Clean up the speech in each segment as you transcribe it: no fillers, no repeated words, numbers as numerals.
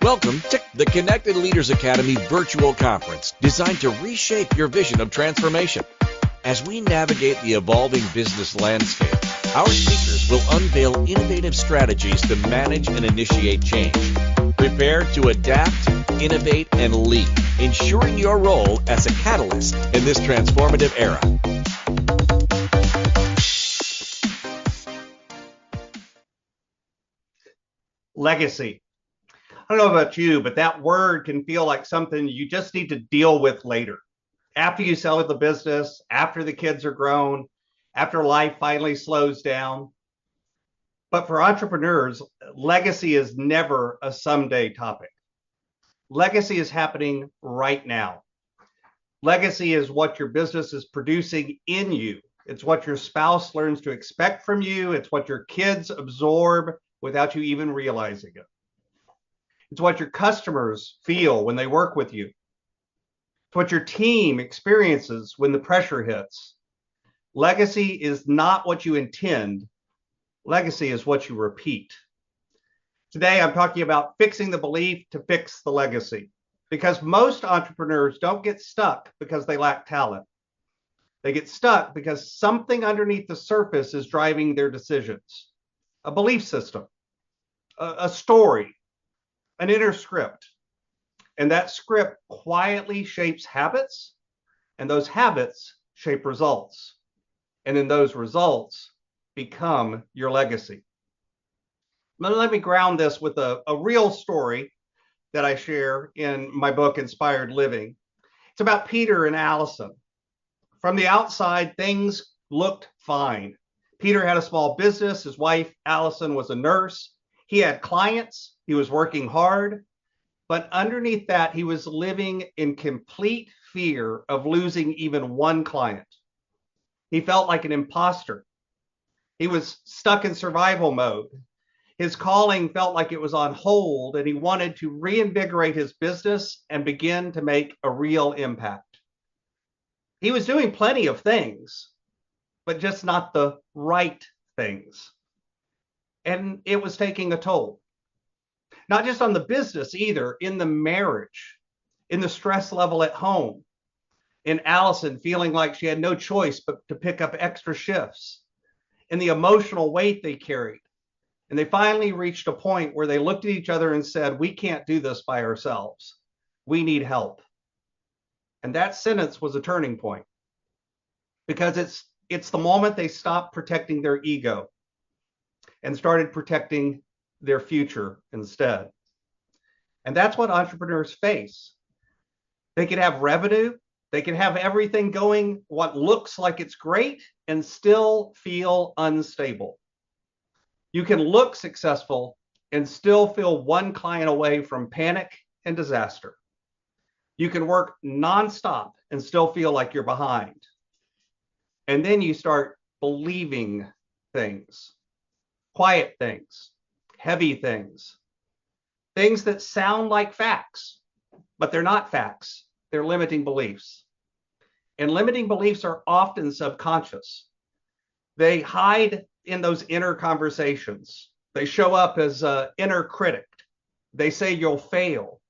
Welcome to the Connected Leaders Academy virtual conference designed to reshape your vision of transformation. As we navigate the evolving business landscape, our speakers will unveil innovative strategies to manage and initiate change. Prepare to adapt, innovate, and lead, ensuring your role as a catalyst in this transformative era. Legacy. I don't know about you, but that word can feel like something you just need to deal with later. After you sell the business, after the kids are grown, after life finally slows down. But for entrepreneurs, legacy is never a someday topic. Legacy is happening right now. Legacy is what your business is producing in you. It's what your spouse learns to expect from you. It's what your kids absorb without you even realizing it. It's what your customers feel when they work with you. It's what your team experiences when the pressure hits. Legacy is not what you intend. Legacy is what you repeat. Today, I'm talking about fixing the belief to fix the legacy, because most entrepreneurs don't get stuck because they lack talent. They get stuck because something underneath the surface is driving their decisions. A belief system, a story, an inner script. And that script quietly shapes habits, and those habits shape results. And then those results become your legacy. Let me ground this with a real story that I share in my book, Inspired Living. It's about Peter and Allison. From the outside, things looked fine. Peter had a small business. His wife, Allison, was a nurse. He had clients. He was working hard. But underneath that, he was living in complete fear of losing even one client. He felt like an imposter. He was stuck in survival mode. His calling felt like it was on hold, and he wanted to reinvigorate his business and begin to make a real impact. He was doing plenty of things, but just not the right things. And it was taking a toll. Not just on the business either, in the marriage, in the stress level at home, in Allison feeling like she had no choice but to pick up extra shifts, in the emotional weight they carried. And they finally reached a point where they looked at each other and said, "We can't do this by ourselves. We need help." And that sentence was a turning point, because it's the moment they stopped protecting their ego and started protecting their future instead. And that's what entrepreneurs face. They can have revenue, they can have everything going what looks like it's great, and still feel unstable. You can look successful and still feel one client away from panic and disaster. You can work nonstop and still feel like you're behind. And then you start believing things, quiet things, heavy things, things that sound like facts, but they're not facts. They're limiting beliefs. And limiting beliefs are often subconscious. They hide in those inner conversations. They show up as an inner critic. They say you'll fail.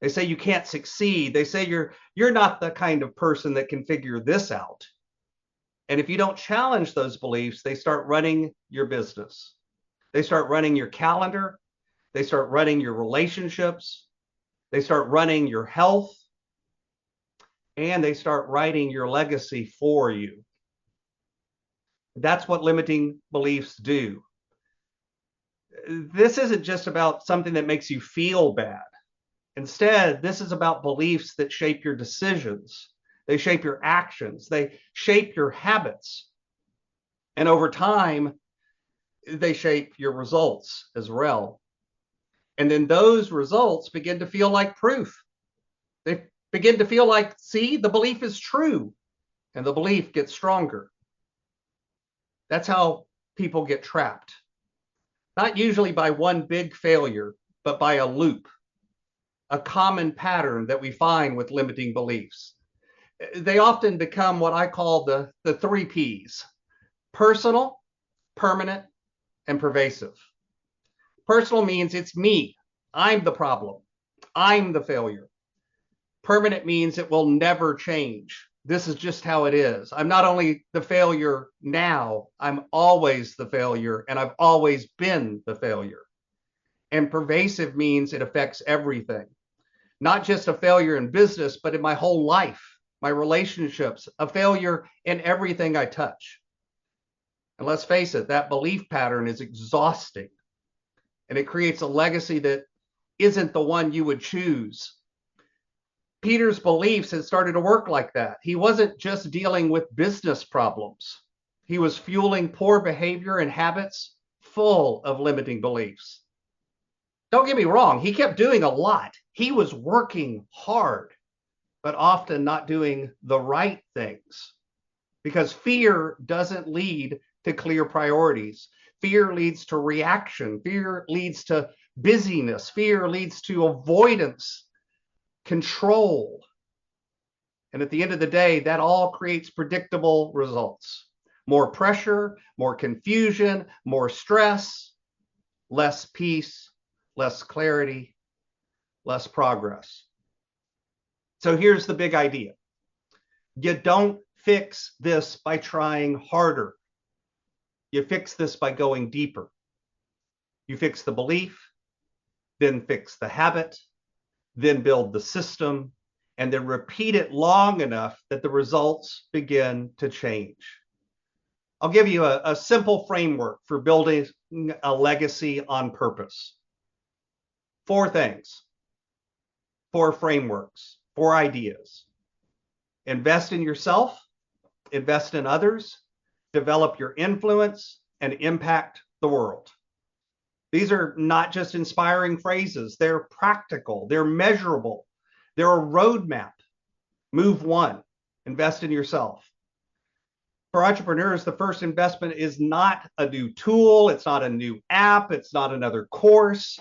They say you can't succeed. They say you're not the kind of person that can figure this out. And if you don't challenge those beliefs, they start running your business. They start running your calendar. They start running your relationships. They start running your health. And they start writing your legacy for you. That's what limiting beliefs do. This isn't just about something that makes you feel bad. Instead, this is about beliefs that shape your decisions. They shape your actions. They shape your habits. And over time, they shape your results as well. And then those results begin to feel like proof. They begin to feel like, see, the belief is true. And the belief gets stronger. That's how people get trapped. Not usually by one big failure, but by a loop, a common pattern that we find with limiting beliefs. They often become what I call the 3 Ps: personal, permanent, and pervasive. Personal means it's me. I'm the problem. I'm the failure. Permanent means it will never change. This is just how it is. I'm not only the failure now, I'm always the failure, and I've always been the failure. And pervasive means it affects everything, not just a failure in business, but in my whole life, my relationships, a failure in everything I touch. And let's face it, that belief pattern is exhausting, and it creates a legacy that isn't the one you would choose. Peter's beliefs had started to work like that. He wasn't just dealing with business problems. He was fueling poor behavior and habits full of limiting beliefs. Don't get me wrong, he kept doing a lot. He was working hard, but often not doing the right things, because fear doesn't lead to clear priorities. Fear leads to reaction. Fear leads to busyness. Fear leads to avoidance, control. And at the end of the day, that all creates predictable results. More pressure, more confusion, more stress, less peace, less clarity, less progress. So here's the big idea. You don't fix this by trying harder. You fix this by going deeper. You fix the belief, then fix the habit, then build the system, and then repeat it long enough that the results begin to change. I'll give you a simple framework for building a legacy on purpose. 4 things, 4 frameworks, 4 ideas. Invest in yourself, invest in others, develop your influence, and impact the world. These are not just inspiring phrases, they're practical, they're measurable, they're a roadmap. Move 1, invest in yourself. For entrepreneurs, the first investment is not a new tool, it's not a new app, it's not another course.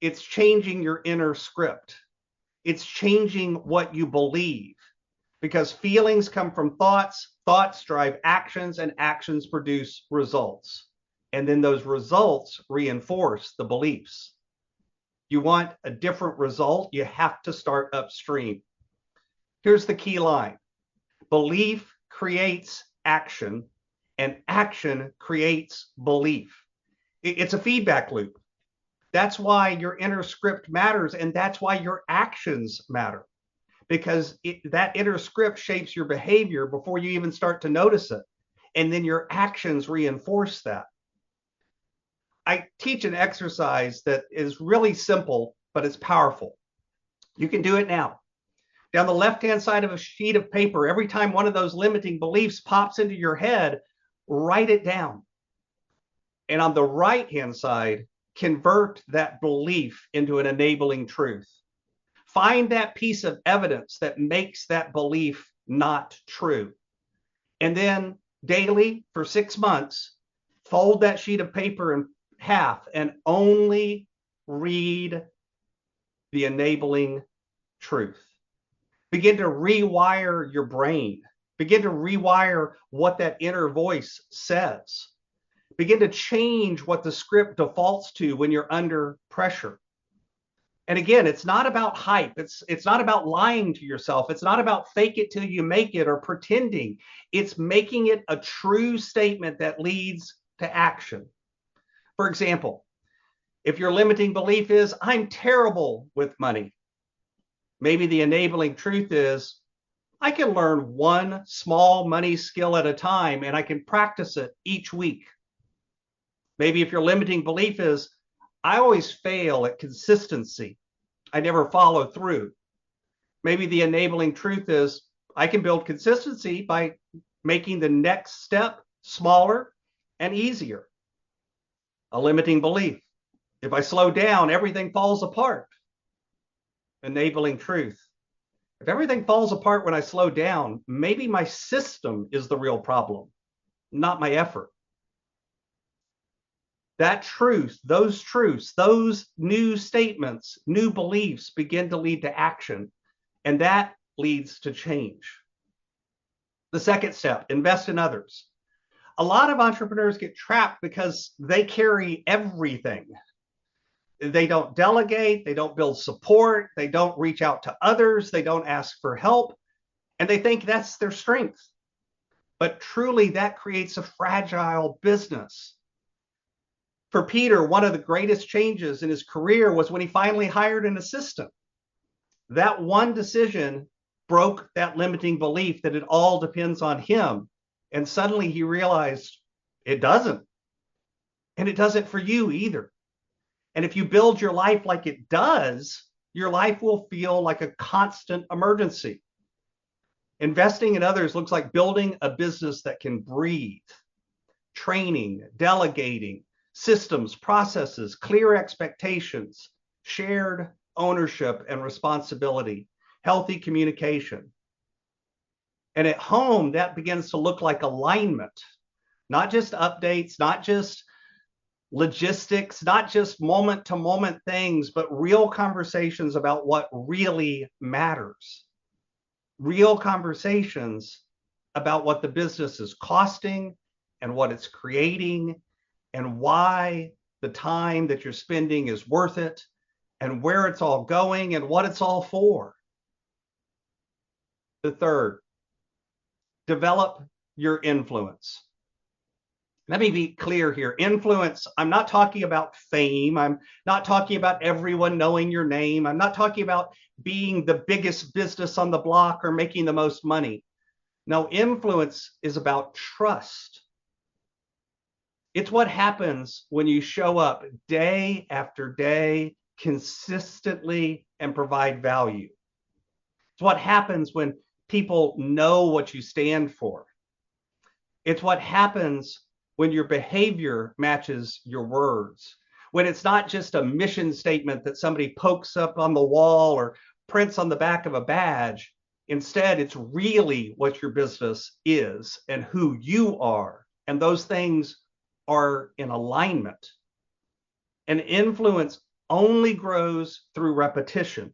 It's changing your inner script. It's changing what you believe, because feelings come from thoughts, thoughts drive actions, and actions produce results. And then those results reinforce the beliefs. You want a different result, you have to start upstream. Here's the key line. Belief creates action, and action creates belief. It's a feedback loop. That's why your inner script matters, and that's why your actions matter, because that inner script shapes your behavior before you even start to notice it, and then your actions reinforce that. I teach an exercise that is really simple, but it's powerful. You can do it now. Down the left-hand side of a sheet of paper, every time one of those limiting beliefs pops into your head, write it down. And on the right-hand side, convert that belief into an enabling truth. Find that piece of evidence that makes that belief not true. And then daily for 6 months, fold that sheet of paper in half and only read the enabling truth. Begin to rewire your brain. Begin to rewire what that inner voice says. Begin to change what the script defaults to when you're under pressure. And again, it's not about hype. It's not about lying to yourself. It's not about fake it till you make it or pretending. It's making it a true statement that leads to action. For example, if your limiting belief is, I'm terrible with money, maybe the enabling truth is, I can learn one small money skill at a time and I can practice it each week. Maybe if your limiting belief is, I always fail at consistency, I never follow through. Maybe the enabling truth is, I can build consistency by making the next step smaller and easier. A limiting belief, if I slow down, everything falls apart. Enabling truth, if everything falls apart when I slow down, maybe my system is the real problem, not my effort. That truth, those new statements, new beliefs begin to lead to action, and that leads to change. The second step, invest in others. A lot of entrepreneurs get trapped because they carry everything. They don't delegate, they don't build support, they don't reach out to others, they don't ask for help, and they think that's their strength. But truly, that creates a fragile business. For Peter, one of the greatest changes in his career was when he finally hired an assistant. That one decision broke that limiting belief that it all depends on him. And suddenly he realized it doesn't. And it doesn't for you either. And if you build your life like it does, your life will feel like a constant emergency. Investing in others looks like building a business that can breathe. Training, delegating, systems, processes, clear expectations, shared ownership and responsibility, healthy communication. And at home, that begins to look like alignment, not just updates, not just logistics, not just moment to moment things, but real conversations about what really matters. Real conversations about what the business is costing and what it's creating and why the time that you're spending is worth it and where it's all going and what it's all for. The third, develop your influence. Let me be clear here. Influence, I'm not talking about fame. I'm not talking about everyone knowing your name. I'm not talking about being the biggest business on the block or making the most money. No, influence is about trust. It's what happens when you show up day after day, consistently, and provide value. It's what happens when people know what you stand for. It's what happens when your behavior matches your words, when it's not just a mission statement that somebody pokes up on the wall or prints on the back of a badge. Instead, it's really what your business is and who you are. And those things are in alignment. And influence only grows through repetition.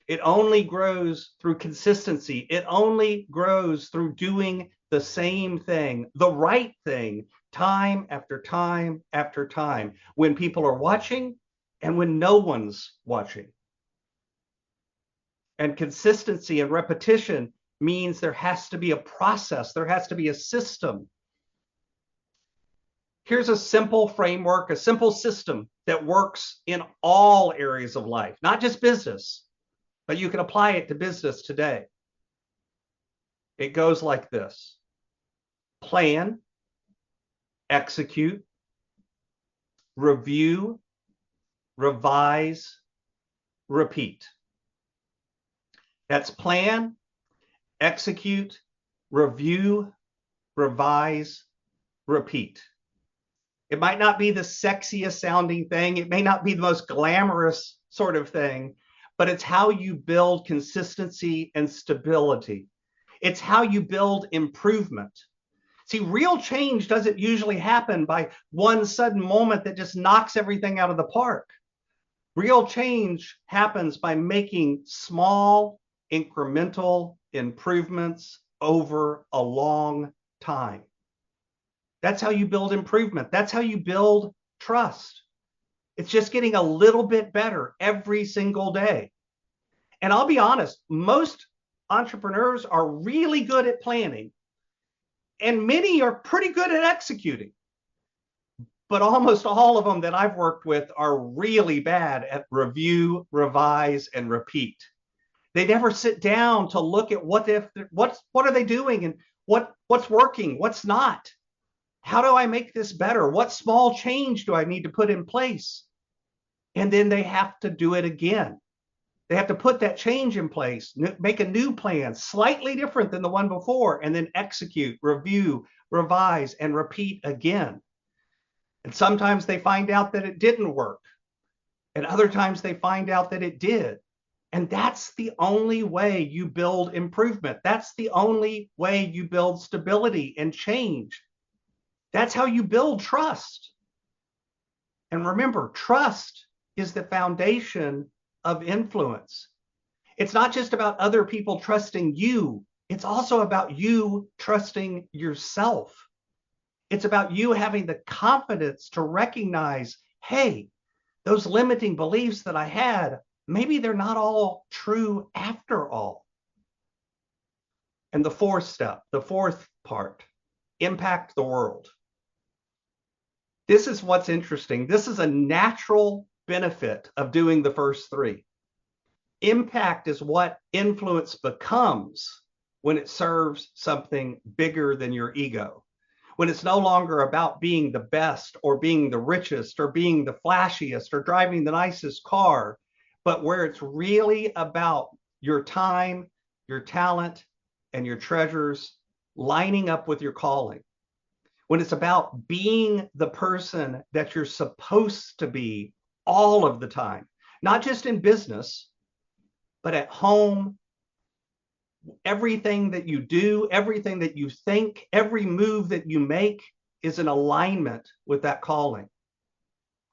It only grows through consistency. It only grows through doing the same thing, the right thing, time after time after time, when people are watching and when no one's watching. And consistency and repetition means there has to be a process, there has to be a system. Here's a simple framework, a simple system that works in all areas of life, not just business, but you can apply it to business today. It goes like this: plan, execute, review, revise, repeat. That's plan, execute, review, revise, repeat. It might not be the sexiest sounding thing. It may not be the most glamorous sort of thing, but it's how you build consistency and stability. It's how you build improvement. See, real change doesn't usually happen by one sudden moment that just knocks everything out of the park. Real change happens by making small, incremental improvements over a long time. That's how you build improvement. That's how you build trust. It's just getting a little bit better every single day. And I'll be honest, most entrepreneurs are really good at planning, and many are pretty good at executing. But almost all of them that I've worked with are really bad at review, revise, and repeat. They never sit down to look at what are they doing and what's working, what's not. How do I make this better? What small change do I need to put in place? And then they have to do it again. They have to put that change in place, make a new plan, slightly different than the one before, and then execute, review, revise, and repeat again. And sometimes they find out that it didn't work. And other times they find out that it did. And that's the only way you build improvement. That's the only way you build stability and change. That's how you build trust. And remember, trust is the foundation of influence. It's not just about other people trusting you. It's also about you trusting yourself. It's about you having the confidence to recognize, hey, those limiting beliefs that I had, maybe they're not all true after all. And the fourth step, the fourth part, impact the world. This is what's interesting. This is a natural benefit of doing the first three. Impact is what influence becomes when it serves something bigger than your ego. When it's no longer about being the best or being the richest or being the flashiest or driving the nicest car, but where it's really about your time, your talent, and your treasures lining up with your calling. When it's about being the person that you're supposed to be all of the time, not just in business, but at home. Everything that you do, everything that you think, every move that you make is in alignment with that calling.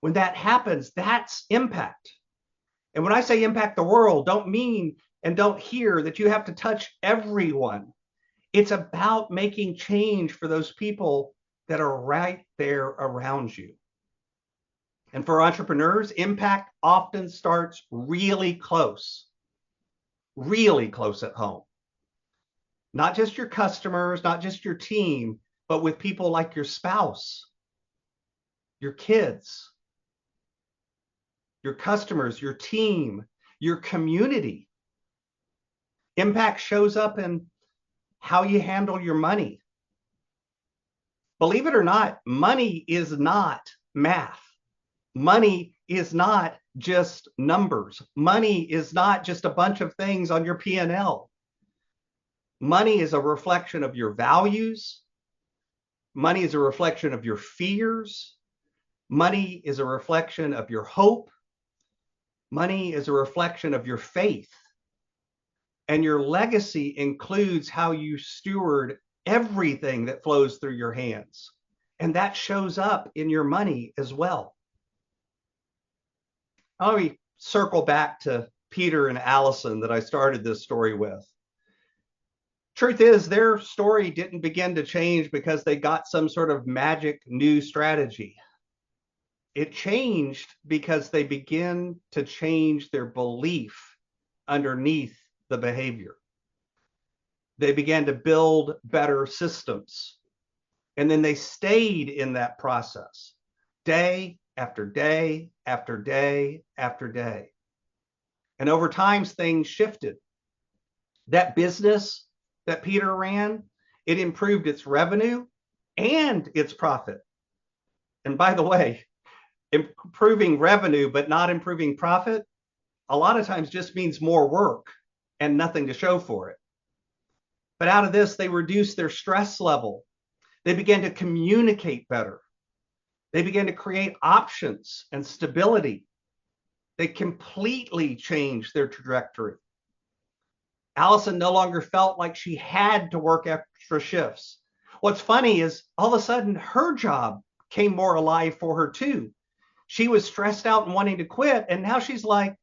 When that happens, that's impact. And when I say impact the world, don't mean and don't hear that you have to touch everyone. It's about making change for those people that are right there around you. And for entrepreneurs, impact often starts really close at home. Not just your customers, not just your team, but with people like your spouse, your kids, your customers, your team, your community. Impact shows up in how you handle your money. Believe it or not, money is not math. Money is not just numbers. Money is not just a bunch of things on your P&L. Money is a reflection of your values. Money is a reflection of your fears. Money is a reflection of your hope. Money is a reflection of your faith. And your legacy includes how you steward everything that flows through your hands. And that shows up in your money as well. Let me circle back to Peter and Allison that I started this story with. Truth is, their story didn't begin to change because they got some sort of magic new strategy. It changed because they began to change their belief underneath the behavior. They began to build better systems. And then they stayed in that process day after day after day after day. And over time, things shifted. That business that Peter ran, it improved its revenue and its profit. And by the way, improving revenue but not improving profit, a lot of times just means more work and nothing to show for it. But out of this, they reduced their stress level. They began to communicate better. They began to create options and stability. They completely changed their trajectory. Allison no longer felt like she had to work extra shifts. What's funny is all of a sudden her job came more alive for her too. She was stressed out and wanting to quit. And now she's like,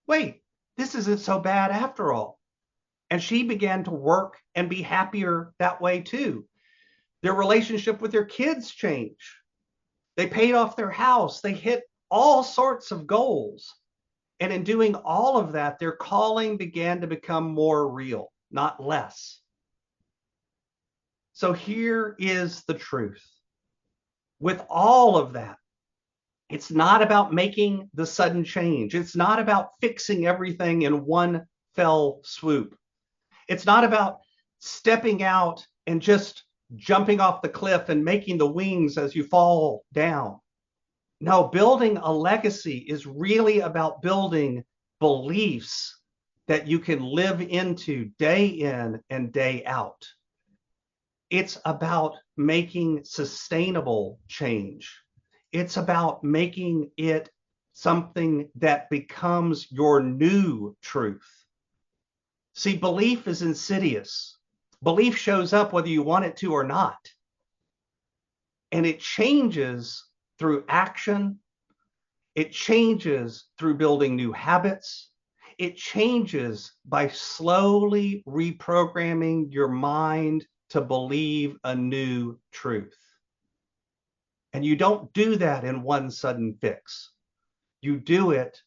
wait, this isn't so bad after all. And she began to work and be happier that way too. Their relationship with their kids changed. They paid off their house. They hit all sorts of goals. And in doing all of that, their calling began to become more real, not less. So here is the truth. With all of that, it's not about making the sudden change. It's not about fixing everything in one fell swoop. It's not about stepping out and just jumping off the cliff and making the wings as you fall down. No, building a legacy is really about building beliefs that you can live into day in and day out. It's about making sustainable change. It's about making it something that becomes your new truth. See, belief is insidious. Belief shows up whether you want it to or not. And it changes through action. It changes through building new habits. It changes by slowly reprogramming your mind to believe a new truth. And you don't do that in one sudden fix. You do it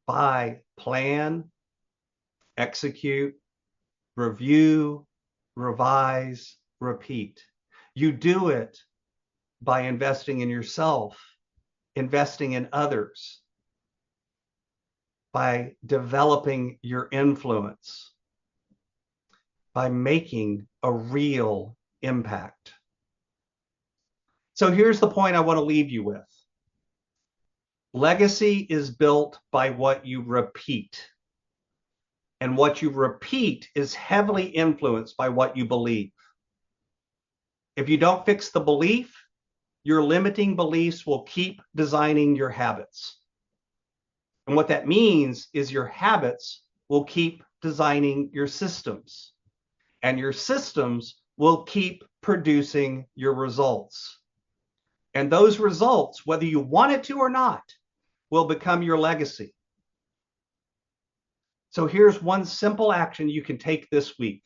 by plan, execute, review, revise, repeat. You do it by investing in yourself, investing in others, by developing your influence, by making a real impact. So here's the point I want to leave you with. Legacy is built by what you repeat. And what you repeat is heavily influenced by what you believe. If you don't fix the belief, your limiting beliefs will keep designing your habits. And what that means is your habits will keep designing your systems. And your systems will keep producing your results. And those results, whether you want it to or not, will become your legacy. So here's one simple action you can take this week.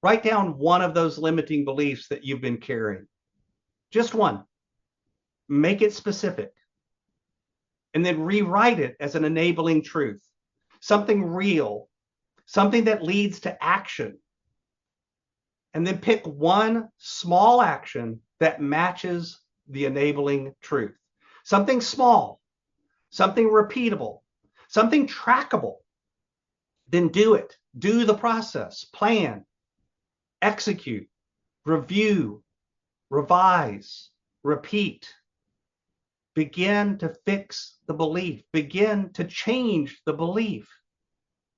Write down one of those limiting beliefs that you've been carrying. Just one. Make it specific. And then rewrite it as an enabling truth. Something real. Something that leads to action. And then pick one small action that matches the enabling truth. Something small. Something repeatable. Something trackable. Then do it. Do the process. Plan. Execute. Review. Revise. Repeat. Begin to fix the belief. Begin to change the belief.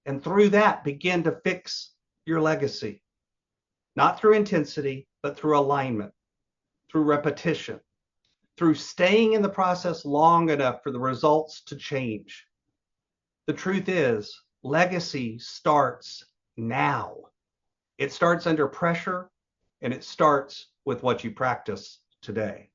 And through that, begin to fix your legacy. Not through intensity, but through alignment, through repetition, through staying in the process long enough for the results to change. The truth is, legacy starts now. It starts under pressure, and it starts with what you practice today.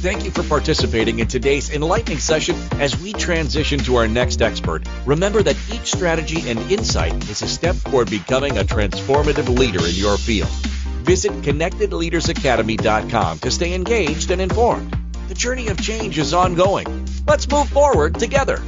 Thank you for participating in today's enlightening session. As we transition to our next expert, remember that each strategy and insight is a step toward becoming a transformative leader in your field. Visit connectedleadersacademy.com to stay engaged and informed. The journey of change is ongoing. Let's move forward together.